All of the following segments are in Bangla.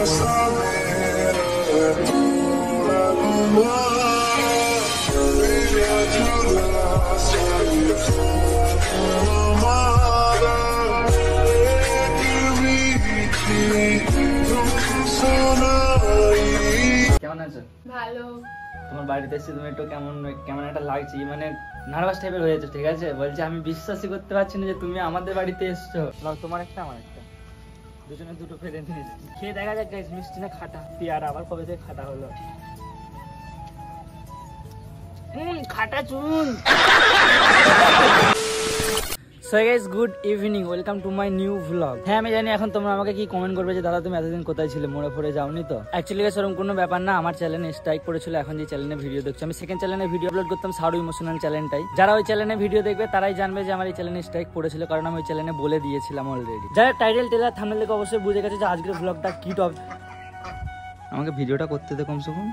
কেমন আছো? ভালো। তোমার বাড়িতে এসে তুমি একটু কেমন কেমন একটা লাগছে, মানে নার্ভাস টাইপের হয়েছে, ঠিক আছে? বলছে আমি বিশ্বাসই করতে পারছি না যে তুমি আমাদের বাড়িতে এসছো। তোমার একটা আমার একটা, দুজনে দুটো ফেলে নিয়েছি। খেয়ে দেখা যাক গাইস মিষ্টি না খাটা। পেয়ারা আবার কবে থেকে খাটা হলো? খাটা চুন। So guys good evening, welcome to my new vlog. হ্যাঁ আমি জানি এখন তোমরা আমাকে কি কমেন্ট করবে যে দাদা তুমি এতদিন কোথায় ছিলে, মরে পড়ে যাওনি তো? অ্যাকচুয়ালি গাইস এরকম কোনো ব্যাপার না, আমার চ্যানেলে স্ট্রাইক পড়েছিল। এখন যে চ্যানেলে ভিডিও দেখছো, আমি সেকেন্ড চ্যানেলে ভিডিও আপলোড করতাম, সারু ইমোশনাল চ্যানেলটাই। যারা ওই চ্যানেলে ভিডিও দেখবে তারাই জানবে যে আমার এই চ্যানেলে স্ট্রাইক পড়েছিল, কারণ আমি ওই চ্যানেলে বলে দিয়েছিলাম অলরেডি। যারা টাইটেল টেলার থাম্বনেল দেখে অবশ্যই বুঝে গেছে যে আজকের ভ্লগটা কি টপিক। আমাকে ভিডিওটা করতে দে কমসে কম।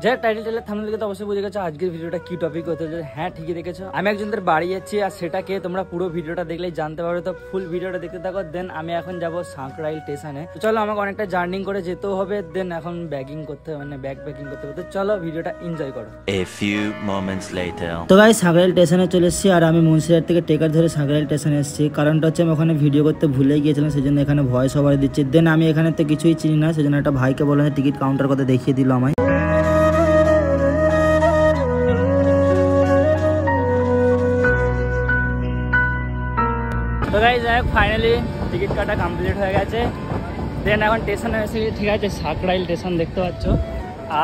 যারা টাইটেল টেলার থাম্বনেল দেখে তো অবশ্যই বুঝে গেছো আজকের ভিডিওটা কি টপিক হতে চলেছে। হ্যাঁ ঠিকই দেখেছো, আমি একজনদের বাড়ি যাচ্ছি, আর সেটাকে তোমরা পুরো ভিডিওটা দেখলেই জানতে পারবে। তো ফুল ভিডিওটা দেখতে থাকো। দেন আমি এখন যাবো সাঁকরাইল স্টেশনে। তো চলো আমাকে অনেকটা জার্নিং করে যেতেও হবে, দেন এখন ব্যাগিং করতে হবে, মানে ব্যাগ প্যাকিং করতে হবে। তো চলো ভিডিওটা এনজয় করো। A few moments later. তো গাইস সাঁকরাইল স্টেশনে চলে এসেছি, আর আমি মুন্সিরহাট থেকে টেকার ধরে সাঁকরাইল স্টেশনে এসেছি। কারণটা হচ্ছে আমি ওখানে ভিডিও করতে ভুলে গিয়েছিলাম, সেই জন্য এখানে ভয়েস ওভার দিচ্ছি। দেন আমি এখানে তো কিছুই চিনি না, সেই জন্য একটা ভাইকে বললাম টিকিট কাউন্টার কথা দেখিয়ে দিল আমায়। তো গাইস যাই হোক ফাইনালি টিকিট কাটা কমপ্লিট হয়ে গেছে। দেন এখন স্টেশনে এসে, ঠিক আছে, সাঁকরাইল স্টেশন দেখতে পাচ্ছ।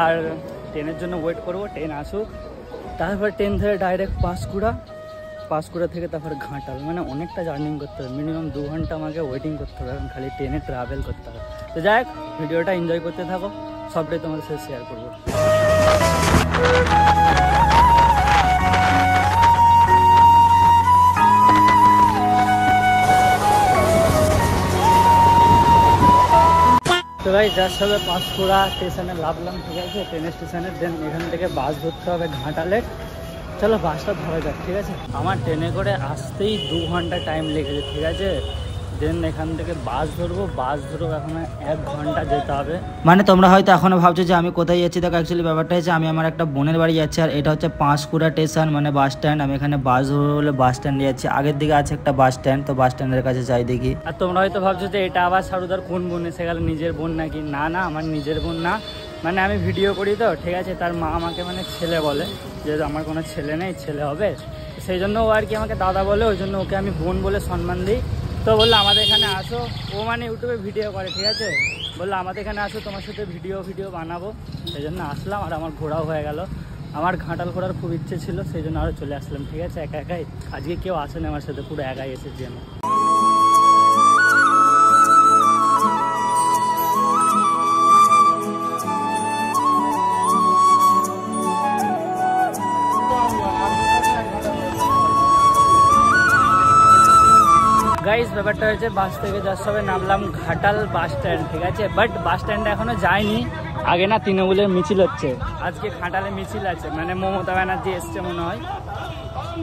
আর ট্রেনের জন্য ওয়েট করবো, ট্রেন আসুক, তারপর ট্রেন ধরে ডাইরেক্ট পাঁশকুড়া থেকে তারপর ঘাটাল। মানে অনেকটা জার্নিং করতে হবে, মিনিমাম 2 ঘন্টা আমাকে ওয়েটিং করতে হবে, এখন খালি ট্রেনে ট্রাভেল করতে হবে। তো যাই হোক ভিডিওটা এনজয় করতে থাকো, সবটাই তোমাদের সাথে শেয়ার করবো। তো ভাই যার সঙ্গে পাঁশকুড়া স্টেশনে নামলাম, ঠিক আছে, ট্রেন স্টেশনে। দেন এখান থেকে বাস ধরতে হবে ঘাটালে। চলো বাসটা ধরা যাক, ঠিক আছে। আমার ট্রেনে করে আসতেই 2 ঘন্টা টাইম লেগেছে, ঠিক আছে। দেন এখান থেকে বাস ধরবো এখন 1 ঘন্টা যেতে হবে। মানে তোমরা হয়তো এখনো ভাবছো যে আমি কোথায় যাচ্ছি, দেখো অ্যাকচুয়ালি ব্যাপারটা হচ্ছে আমি আমার একটা বোনের বাড়ি যাচ্ছি, আর এটা হচ্ছে পাঁশকুড়া স্টেশন, মানে বাস স্ট্যান্ড। আমি এখানে বাস ধরবো বলে বাস স্ট্যান্ডে যাচ্ছি। আগের দিকে আছে একটা বাস স্ট্যান্ড, তো বাস স্ট্যান্ডের কাছে যাই দেখি। আর তোমরা হয়তো ভাবছো যে এটা আবার সারুদার কোন বোন এসে গেল, নিজের বোন নাকি? না না, আমার নিজের বোন না। মানে আমি ভিডিও করি তো, ঠিক আছে, তার মা আমাকে মানে ছেলে বলে, যেহেতু আমার কোনো ছেলে নেই, ছেলে হবে, সেই জন্য ও আর কি আমাকে দাদা বলে, ওই জন্য ওকে আমি বোন বলে সম্মান দিই। তো বললো আমাদের এখানে আসো, ও মানে ইউটিউবে ভিডিও করে, ঠিক আছে, বললো আমাদের এখানে আসো, তোমার সাথে ভিডিও বানাবো। সেই জন্য আসলাম, আর আমার ঘোরাও হয়ে গেল। আমার ঘাটাল ঘোরার খুব ইচ্ছে ছিল, সেই জন্য আরও চলে আসলাম, ঠিক আছে, একাই। আজকে কেউ আসেনি আমার সাথে, পুরো একাই এসেছি আমি। গাইস ব্যাপারটা হচ্ছে বাস থেকে যার সবাই নামলাম ঘাটাল বাস স্ট্যান্ড, ঠিক আছে, বাট বাস স্ট্যান্ডে এখনো যায়নি। আগে না তৃণমূলের মিছিল হচ্ছে, আজকে ঘাটালে মিছিল আছে, মানে মমতা ব্যানার্জি এসছে মনে হয়।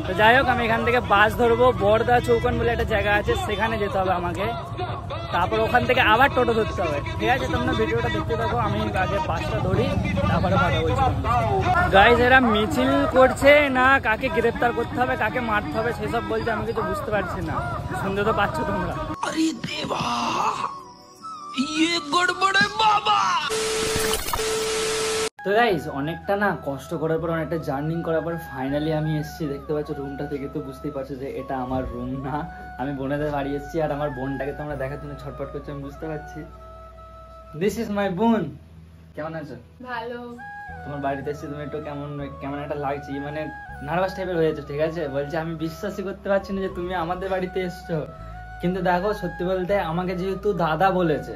তো যাই হোক আমি এখান থেকে বাস ধরবো, বড়দা চৌকান বলে একটা জায়গা আছে, সেখানে যেতে হবে আমাকে। তারপর ওখান থেকে আবার টোটো ধরতে হবে, ঠিক আছে। তোমরা ভিডিওটা দেখতে থাকো, আমি আগে বাসটা ধরি, তারপরে কথা বলছি। গাইস এরা মিছিল করছে না, কাকে গ্রেফতার করতে হবে, কাকে মারতে হবে সেসব বলছে, আমি কিছু বুঝতে পারছি না। শুনতে তো পাচ্ছ তোমরা। আরে দেবা, ইয়ে গড়বড়ে বাবা। তো গাইস অনেকটা না কষ্ট করার পর, অনেকটা জার্নিং করার পর ফাইনালি আমি এসেছি। দেখতে পাচ্ছ রুমটা থেকে তো বুঝতেই পারছো যে এটা আমার রুম না, আমি বোনেদের বাড়ি এসেছি। আর আমার বোনটাকে তোমরা দেখার জন্য ছটফট করছো, আমি বুঝতে পারছি। দিস ইজ মাই বোন। কেমন আছো? ভালো। তোমার বাড়িতে এসেছি, তুমি একটু কেমন একটা লাগছে, মানে নার্ভাস টাইপের হয়েছে, ঠিক আছে। বলছে আমি বিশ্বাসই করতে পারছি না যে তুমি আমাদের বাড়িতে এসছো। কিন্তু দেখো সত্যি বলতে আমাকে যেহেতু দাদা বলেছে,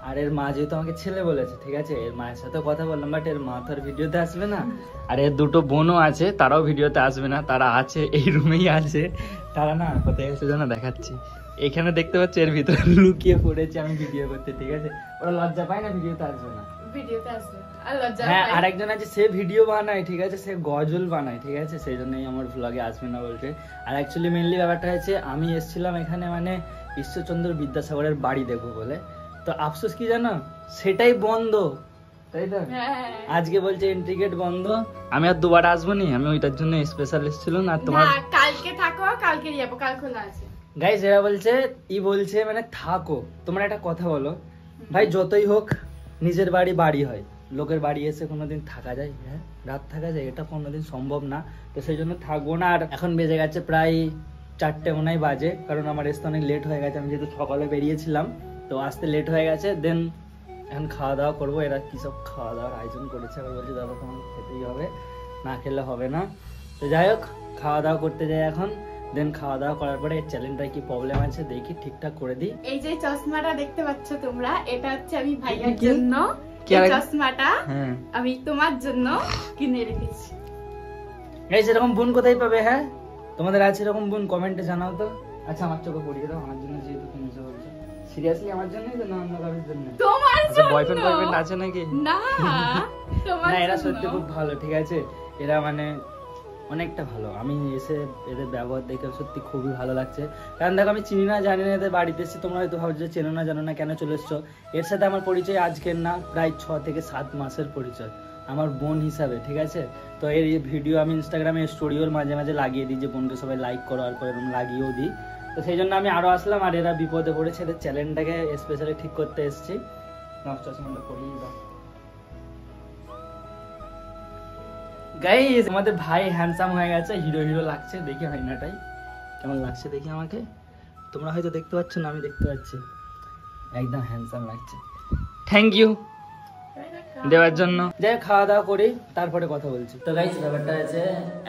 আর এর মা যেহেতু আমাকে ছেলে বলেছে, ঠিক আছে, এর মায়ের সাথে কথা বললাম, বাট এর মা তো আর ভিডিওতে আসবে না। আর এর 2টো বোনও আছে, তারাও ভিডিওতে আসবে না, তারা আছে এই রুমেই আছে। তারা না কোথায় গেছে যেন দেখাচ্ছি, এখানে দেখতে পাচ্ছি এর ভিতরে লুকিয়ে পড়েছে আমি ভিডিও করতে, ঠিক আছে। ওরা লজ্জা পায় না, ভিডিওতে আসবে না, ভিডিওতে আসবে। আর লজ্জা হ্যাঁ, পায়। আরেকজন আছে সে ভিডিও বানায়, ঠিক আছে, সে গজল বানায়, ঠিক আছে, সেই জন্যই আমার ভ্লগে আসবে না বলছে। আর অ্যাকচুয়ালি মেনলি ব্যাপারটা হচ্ছে আমি এসেছিলাম এখানে মানে ঈশ্বরচন্দ্র বিদ্যাসাগরের বাড়ি দেখবো বলে, তো আফসোস কি জানো, সেটাই বন্ধ, তাই তো? হ্যাঁ। আজকে বলছে এন্ট্রি গেট বন্ধ, আমি আর দুবার আসবো নি, আমি ওইটার জন্য স্পেশাল এসেছিলাম। আর তোমার না, কালকে থাকো, কালকে যাবো, কাল খোলা আছে। গাইস এরা বলছে বলছে মানে থাকো। তোমরা একটা কথা বলো ভাই, যতই হোক নিজের বাড়ি বাড়ি হয়, লোকের বাড়ি এসে কোনোদিন থাকা যায়? হ্যাঁ, রাত থাকা যায়? এটা কোনোদিন সম্ভব না। তো সেই জন্য থাকবো না। আর এখন বেজে গেছে প্রায় 4টে মনে হয় বাজে, কারণ আমার আসতে অনেক লেট হয়ে গেছে। আমি যেহেতু সকালে বেরিয়েছিলাম তো আসতে লেট হয়ে গেছে। দেন এখন খাওয়া দাওয়া করবো। এরা কি সব খাওয়া দাওয়ার আয়োজন করেছে, আবার বলছে দাদা তোমার খেতেই হবে, না খেলে হবে না। তো যাই হোক, খাওয়া দাওয়া করতে যাই এখন। দেন খাওয়া দাওয়া করার পরে চ্যানেলটায় কি প্রবলেম আছে দেখি, ঠিকঠাক করে দিই। এই যে চশমাটা দেখতে পাচ্ছ তোমরা, এটা হচ্ছে আমি ভাইয়ার কি? জন্য, কি এই আর- চশমাটা হ্যাঁ আমি তোমার জন্য কিনে রেখেছি। গাইস এরকম বোন কোথায় পাবে? হ্যাঁ, তোমাদের আছে এরকম বোন? কমেন্টে জানাও তো। আচ্ছা আমার চোখে পড়িয়ে দাও, আমার জন্য যেহেতু কিনেছো বলছো। সিরিয়াসলি আমার জন্যই তো, না অন্য কারোর জন্য? তোমার আচ্ছা জন্য। বয়ফ্রেন্ড আছে নাকি? না, তোমার না, এরা জন্য। সত্যি খুব ভালো, ঠিক আছে? এরা মানে অনেকটা ভালো। আমি এসে এদের ব্যবহার দেখে সত্যি খুবই ভালো লাগছে। কারণ দেখো, আমি চিনি না জানি না এদের বাড়িতে এসেছি। তোমরা হয়তো ভাবছো চেনো না জানো না কেন চলে এসছো। এর সাথে আমার পরিচয় আজকের না, প্রায় 6 থেকে 7 মাসের পরিচয়, আমার বোন হিসাবে, ঠিক আছে? তো এর ভিডিও আমি ইনস্টাগ্রামে স্টোরিওর মাঝে মাঝে লাগিয়ে দিই যে বোনকে সবাই লাইক করো, আর করে এরকম লাগিয়েও দিই। তো সেই জন্য আমি আরও আসলাম। আর এরা বিপদে পড়েছে, এদের চ্যালেঞ্জটাকে স্পেশালি ঠিক করতে এসেছি। চশমাটা পরিয়ে দাও। গাইস আমাদের ভাই হ্যান্ডসাম হয়ে গেছে, হিরো হিরো লাগছে। দেখি আয়নাটাই কেমন লাগছে দেখি আমাকে। তোমরা হয়তো দেখতে পাচ্ছ না, আমি দেখতে পাচ্ছি। একদম হ্যান্ডসাম লাগছে। থ্যাংক ইউ দেওয়ার জন্য। যাই খাওয়া দাওয়া করি, তারপরে কথা বলছি। তো গাইস ব্যাপারটা আছে,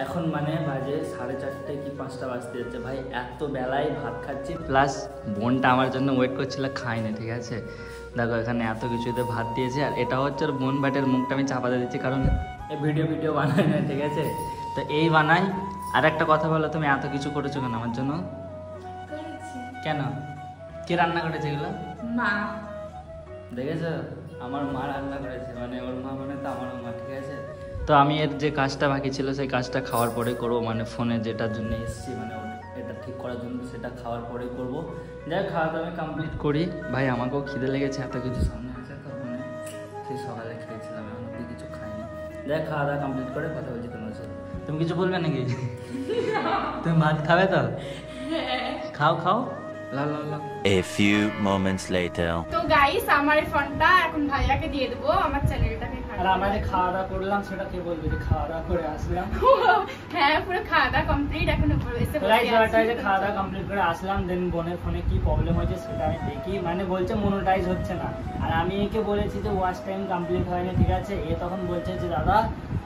এখন মানে বাজে 4:30 কি 5টা বাজতে যাচ্ছে। ভাই এত বেলায় ভাত খাচ্ছি, প্লাস বোনটা আমার জন্য ওয়েট করছিল, খাইনি, ঠিক আছে? দেখো এখানে এত কিছুতে ভাত দিয়েছে। আর এটা হচ্ছে ওর বোন ভাটের মুখটা আমি চাপা দিয়ে দিচ্ছি, কারণ এই ভিডিও বানাই না, ঠিক আছে? তো এই বানাই। আর একটা কথা বলো, তুমি এত কিছু করেছো কেন আমার জন্য? করেছি। কেন? কে রান্না করেছে এগুলো? মা। দেখেছো, আমার মা রান্না করেছে, মানে ওর মা মানে তো আমারও মা, ঠিক আছে? তো আমি এর যে কাজটা বাকি ছিল সেই কাজটা খাওয়ার পরে করবো, মানে ফোনে যেটার জন্য এসেছি, মানে এটা ঠিক করার জন্য, সেটা খাওয়ার পরে করবো। যাই খাওয়া দাওয়া আমি কমপ্লিট করি। ভাই আমাকেও খিদে লেগেছে, এত কিছু সামনে আছে তো, মানে সেই সকালে খেয়েছিলাম, এখন অব্দি কিছু খাইনি। যাই খাওয়া দাওয়া কমপ্লিট করে কথা বলছি তোমার সাথে। তুমি কিছু বলবে নাকি? তুমি ভাত খাবে তো? খাও খাও, লাও লাও লাও। A few moments later. তো গাইস আমার এই ফোনটা এখন ভাইয়াকে দিয়ে দেবো, আমার চ্যানেলটাকে আর আমরা যে খাওয়া দাওয়া করলাম সেটা কে বলবে যে খাওয়া দাওয়া করে আসলাম? হ্যাঁ, পুরো খাওয়া দাওয়া কমপ্লিট, এখন উপরে এসে বসে গাইস আছি। যে খাওয়া দাওয়া কমপ্লিট করে আসলাম। দেন বোনের ফোনে কি প্রবলেম হয়েছে সেটা আমি দেখি। মানে বলছে মনোটাইজ হচ্ছে না। আর আমি একে বলেছি যে ওয়াচ টাইম কমপ্লিট হয়নি, ঠিক আছে? এ তখন বলছে যে দাদা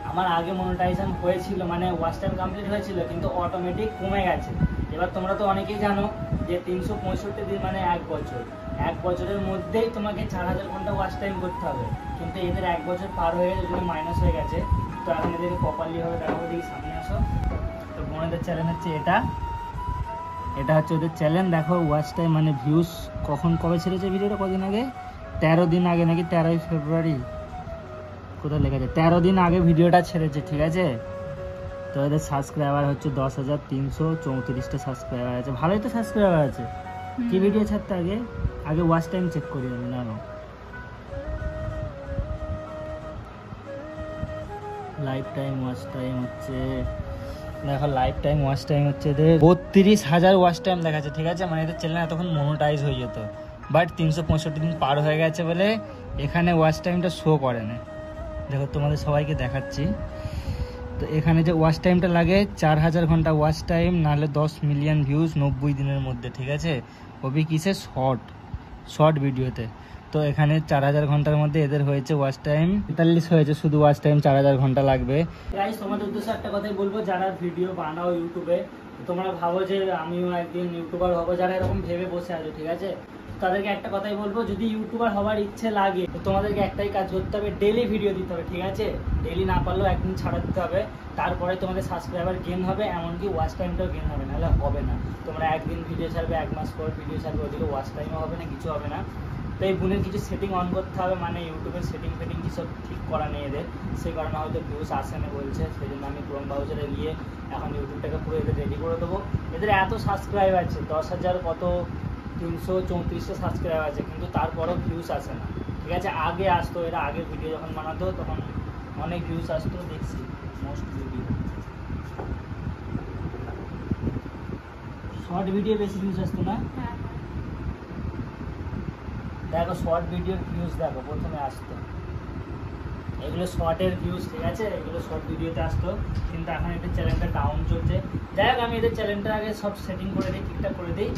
আমার আগে মনোটাইজেশন হয়েছিল, মানে ওয়াচ টাইম কমপ্লিট হয়েছিল, কিন্তু অটোমেটিক কমে গেছে। এবার তোমরা তো অনেকেই জানো যে 365 দিন মানে 1 বছর, 1 বছরের মধ্যেই তোমাকে 4000 ঘন্টা ওয়াচ টাইম করতে হবে। কিন্তু এদের 1 বছর পার হয়ে গেছে, যদি মাইনাস হয়ে গেছে। তো এখন এদেরকে প্রপারলি হবে দেখাবো। দেখি সামনে আসো। তো বোনেদের চ্যালেঞ্জ হচ্ছে এটা হচ্ছে ওদের চ্যালেঞ্জ। দেখো ওয়াচ টাইম মানে ভিউজ কখন কবে ছেড়েছে ভিডিওটা, কদিন আগে? 13 দিন আগে নাকি 13ই ফেব্রুয়ারি, কোথায় লেখা আছে? 13 দিন আগে ভিডিওটা ছেড়েছে, ঠিক আছে? তো এদের সাবস্ক্রাইবার হচ্ছে 10,334টা সাবস্ক্রাইবার আছে। ভালোই তো সাবস্ক্রাইবার আছে। কি ভিডিও ছাড়তে আগে ওয়াচ টাইম চেক করি আমি। না লাইফ টাইম ওয়াচ টাইম হচ্ছে, দেখো লাইফ টাইম ওয়াচ টাইম হচ্ছে এদের 32,000 ওয়াচ টাইম দেখাচ্ছে, ঠিক আছে? মানে এদের চ্যানেল এতক্ষণ মনোটাইজ হয়ে যেত, বাট 365 দিন পার হয়ে গেছে বলে এখানে ওয়াচ টাইমটা শো করে না। দেখো তোমাদের সবাইকে দেখাচ্ছি। তো এখানে যে ওয়াচ টাইমটা লাগে 4000 ঘন্টা ওয়াচ টাইম, নাহলে 10 মিলিয়ন ভিউজ 90 দিনের মধ্যে, ঠিক আছে? ওবি কিসে? শর্ট ভিডিওতে। তো এখানে 4000 ঘন্টার মধ্যে এদের হয়েছে ওয়াচ টাইম 43 হয়েছে, শুধু ওয়াচ টাইম 4000 ঘন্টা লাগবে। গাইস তোমাদের উদ্দেশ্যে একটা কথাই বলবো, যারা ভিডিও বানাও ইউটিউবে, তোমরা ভাবো যে আমিও একদিন ইউটিউবার হবো, যারা এরকম ভেবে বসে আছো, ঠিক আছে? তাদেরকে একটা কথাই বলবো, যদি ইউটিউবার হওয়ার ইচ্ছে লাগে তো তোমাদেরকে একটাই কাজ করতে হবে, ডেইলি ভিডিও দিতে হবে, ঠিক আছে? ডেইলি না পারলেও একদিন ছাড়া দিতে হবে। তারপরে তোমাদের সাবস্ক্রাইবার গেন হবে, এমনকি ওয়াচ টাইমটাও গেন হবে, নাহলে হবে না। তোমরা একদিন ভিডিও ছাড়বে, 1 মাস পর ভিডিও ছাড়বে, ওদিকে ওয়াচ টাইমও হবে না, কিছু হবে না। তো এই বোনের কিছু সেটিং অন করতে হবে, মানে ইউটিউবের সেটিং কি সব ঠিক করা নেই এদের, সেই কারণে হয়তো ভিউজ আসে না বলছে। সেই জন্য আমি ক্রোম ব্রাউজারে গিয়ে এখন ইউটিউবটাকে পুরো এদের রেডি করে দেবো। এদের এত সাবস্ক্রাইব আছে, 10,000 কত 334 সাবস্ক্রাইবার আছে, কিন্তু তারপরও ভিউজ আসে না। ঠিক আছে, আগে আসতো, এরা আগে ভিডিও যখন বানাতো তখন অনেক ভিউজ আসতো, দেখছি মোস্ট ভিডিও। শর্ট ভিডিও বেশি ভিউজ আসতো না? হ্যাঁ দেখো শর্ট ভিডিওর ভিউজ দেখো প্রথমে আসতো, এগুলো শর্টের ভিউজ। ঠিক আছে, এগুলো শর্ট ভিডিওতে আসতো, কিন্তু এখন এদের চ্যানেলটা ডাউন চলছে। যাই হোক, আমি এদের চ্যানেলটা আগে সব সেটিং করে দিই, ঠিকঠাক করে দিই।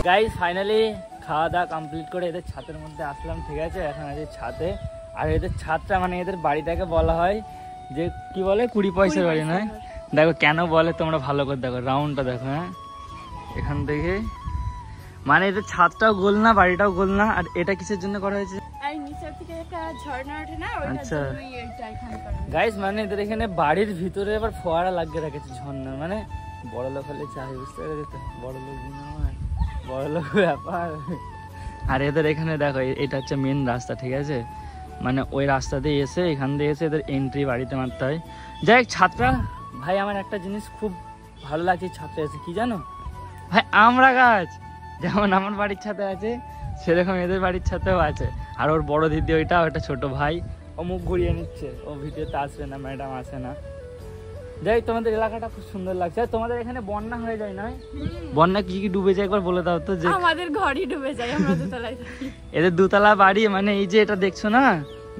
গাইস ফাইনালি খাওয়া দাওয়া কমপ্লিট করে এদের ছাদের মধ্যে আসলাম। ঠিক আছে, এখন আছে ছাদে। আর এদের ছাদটা মানে এদের বাড়িটাকে বলা হয় যে কি বলে 20 পয়সার বাড়ি নয়। দেখো কেন বলে তোমরা ভালো করে দেখো, রাউন্ডটা দেখো। হ্যাঁ, এখান থেকে মানে এদের ছাদটাও গোল না, বাড়িটাও গোল না। আর এটা কিসের জন্য করা হয়েছে? আর নিচের থেকে একটা ঝর্ণা ওঠে না, ওইটার আচ্ছা। জন্যই এটা এখানে করা হয়েছে। গাইস মানে এদের এখানে বাড়ির ভিতরে আবার ফোয়ারা লাগিয়ে রেখেছে, ঝর্ণা। মানে বড় লোক হলে চাই, বুঝতে পেরেছো তো, বড় লোক বড় লোক ব্যাপার। আর এদের এখানে দেখো এটা হচ্ছে মেন রাস্তা। ঠিক আছে, মানে ওই রাস্তা দিয়ে এসে এখান দিয়ে এসে এদের এন্ট্রি বাড়িতে মারতে হয়। যাই হোক, ছাদটা ভাই আমার একটা জিনিস খুব ভালো লাগছে ছাদটা এসে, কি জানো ভাই, আমরা গাছ যেমন আমার বাড়ির ছাদে আছে সেরকম এদের বাড়ির ছাদেও আছে। আর ওর বড় দিদি ওইটা ছোট ভাই, ও মুখ ঘুরিয়ে নিচ্ছে, ও ভিডিওতে আসবে না, ম্যাডাম আসে না। যাই, তোমাদের এলাকাটা খুব সুন্দর লাগছে। তোমাদের এখানে বন্যা হয়ে যায় না? বন্যা কি কি ডুবে যায় একবার বলে দাও তো। যে আমাদের ঘরই ডুবে যায়, আমরা দোতলায় থাকি। এদের দুতলা বাড়ি, মানে এই যে এটা দেখছো না,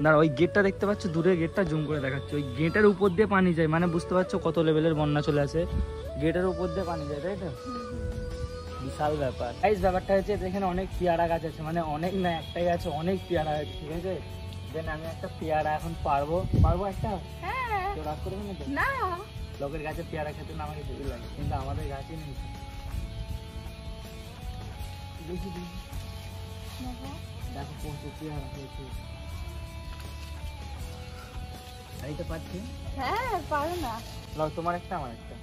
না ওই গেটটা দেখতে পাচ্ছ, দূরে গেটটা জুম করে দেখাচ্ছে, ওই গেটের উপর দিয়ে পানি যায়। মানে বুঝতে পারছো কত লেভেলের বন্যা চলে আসে, গেটের উপর দিয়ে পানি যায়, তাই তো? বিশাল ব্যাপার। গাইস ব্যাপারটা হচ্ছে এখানে অনেক পেয়ারা গাছ আছে, মানে অনেক না, একটাই আছে, অনেক পেয়ারা আছে। ঠিক আছে, দেন আমি একটা পেয়ারা এখন পারবো একটা। হ্যাঁ, কেউ রাগ করবে না তো? না লোকের গাছে পেয়ারা খেতে না আমাকে হেভি লাগে, কিন্তু আমাদের গাছে নেই। দেখি দেখো পৌঁছে পেয়ারা হয়েছে, এইটা পাচ্ছি। হ্যাঁ, পারো না। লাও, তোমার একটা আমার একটা,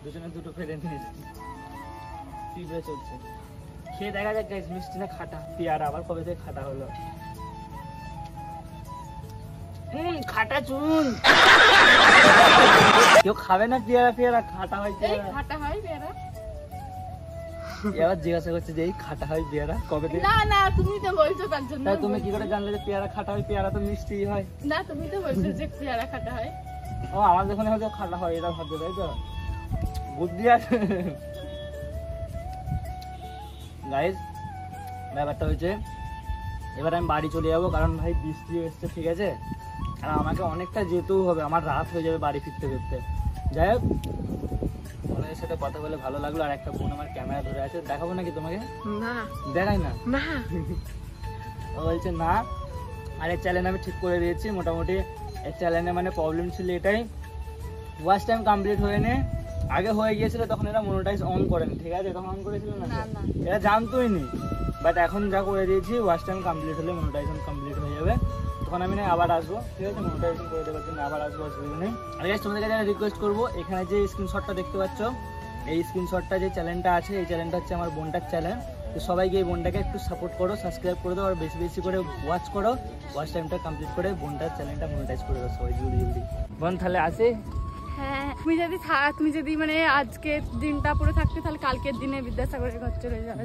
দুজনে দুটো ফেলে নিয়েছি, টিপে চলছে। খেয়ে দেখা যাক গাইস মিষ্টি না খাটা। পেয়ারা আবার কবে থেকে খাটা হলো? খাটা চুন। কেউ খাবে না পেয়ারা, পেয়ারা খাটা হয়, পেয়ারা খাটা হয় পেয়ারা। এবার জিজ্ঞাসা করছে যে এই খাটা হয় পেয়ারা কবে থেকে? না না, তুমি তো বলছো তার জন্য। তাই তুমি কি করে জানলে যে পেয়ারা খাটা হয়? পেয়ারা তো মিষ্টি হয়। না, তুমি তো বলছো যে পেয়ারা খাটা হয়। ও আমার যখন হয়তো খাটা হয় এটা ভাবছে, তাই তো? বুদ্ধি আছে। গাইস ব্যাপারটা হয়েছে এবার আমি বাড়ি চলে যাবো, কারণ ভাই বৃষ্টি এসছে। ঠিক আছে, আর আমাকে অনেকটা যেতেও হবে, আমার রাত হয়ে যাবে বাড়ি ফিরতে ফিরতে। যাই হোক, ওনাদের সাথে কথা বলে ভালো লাগলো। আর একটা বোন আমার ক্যামেরা ধরে আছে, দেখাবো নাকি তোমাকে? না দেখাই না? না, ও বলছে না। আর এই চ্যানেল আমি ঠিক করে দিয়েছি মোটামুটি। এই চ্যানেলে মানে প্রবলেম ছিল এটাই, ওয়াচ টাইম কমপ্লিট হয়ে নে, আগে হয়ে গিয়েছিল তখন এরা মনিটাইজ অন করেন। ঠিক আছে, তখন অন করেছিল না, এরা জানতোই নি। বাট এখন যা করে দিয়েছি, ওয়াচ টাইম কমপ্লিট হলে মনিটাইজেশন কমপ্লিট হয়ে যাবে, তখন আমি না আবার আসবো। ঠিক আছে, মনিটাইজেশন করে দেওয়ার জন্য আবার আসবো, অসুবিধা নেই। আর গাইস তোমাদের কাছে রিকোয়েস্ট করবো, এখানে যে স্ক্রিনশটটা দেখতে পাচ্ছ, এই স্ক্রিনশটটা যে চ্যানেলটা আছে, এই চ্যানেলটা হচ্ছে আমার বোনটার চ্যানেল। তো সবাইকে এই বোনটাকে একটু সাপোর্ট করো, সাবস্ক্রাইব করে দাও, আর বেশি বেশি করে ওয়াচ করো। ওয়াচ টাইমটা কমপ্লিট করে বোনটার চ্যানেলটা মনিটাইজ করে দাও সবাই জলদি জলদি। বোন তাহলে আসে। হ্যাঁ, তুমি যদি মানে আজকে দিনটা পুরো থাকতে, তাহলে কালকের দিনে বিদ্যাসাগরের ঘর চলে যাবে।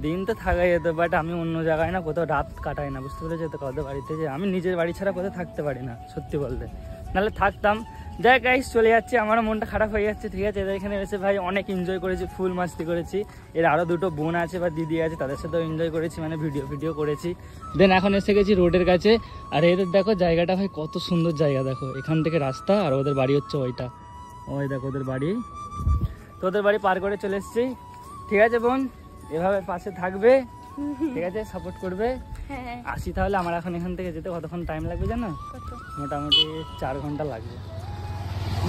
দিন তো থাকাই যেত, বাট আমি অন্য জায়গায় না কোথাও রাত কাটাই না, বুঝতে পেরেছি তো? কাউদের বাড়িতে যে আমি নিজের বাড়ি ছাড়া কোথাও থাকতে পারি না, সত্যি বলতে, নাহলে থাকতাম। যাই গাইস চলে যাচ্ছে, আমারও মনটা খারাপ হয়ে যাচ্ছে। ঠিক আছে, এদের এখানে এসে ভাই অনেক এনজয় করেছি, ফুল মাস্তি করেছি। এর আরও দুটো বোন আছে বা দিদি আছে, তাদের সাথেও এনজয় করেছি, মানে ভিডিও করেছি। দেন এখন এসে গেছি রোডের কাছে। আর এদের দেখো জায়গাটা ভাই কত সুন্দর জায়গা, দেখো এখান থেকে রাস্তা, আর ওদের বাড়ি হচ্ছে ওইটা, ওই দেখো ওদের বাড়ি। তো ওদের বাড়ি পার করে চলে এসেছি। ঠিক আছে বোন, এভাবে পাশে থাকবে, ঠিক আছে, সাপোর্ট করবে। হ্যাঁ। আসি তাহলে আমার এখন এখান থেকে যেতে কতক্ষণ টাইম লাগবে জানো? কত? মোটামুটি 4 ঘন্টা লাগবে,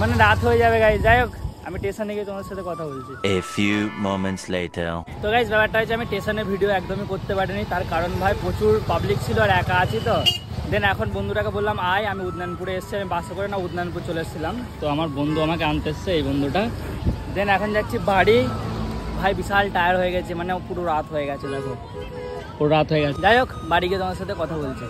মানে রাত হয়ে যাবে গাইজ। যাই হোক, আমি স্টেশনে গিয়ে তোমার সাথে কথা বলছি। A few moments later. তো গাইজ ব্যাপারটা হচ্ছে আমি স্টেশনে ভিডিও একদমই করতে পারিনি, তার কারণ ভাই প্রচুর পাবলিক ছিল আর একা আছি তো। দেন এখন বন্ধুটাকে বললাম আয়, আমি উদনানপুরে এসেছি, আমি বাসে করে না উদনানপুর চলে এসেছিলাম, তো আমার বন্ধু আমাকে আনতে এসছে, এই বন্ধুটা। দেন এখন যাচ্ছি বাড়ি। ভাই বিশাল টায়ার হয়ে গেছে, মানে পুরো রাত হয়ে গেছে, দেখো পুরো রাত হয়ে গেছে। যাই হোক, বাড়ি গিয়ে তোমার সাথে কথা বলছি।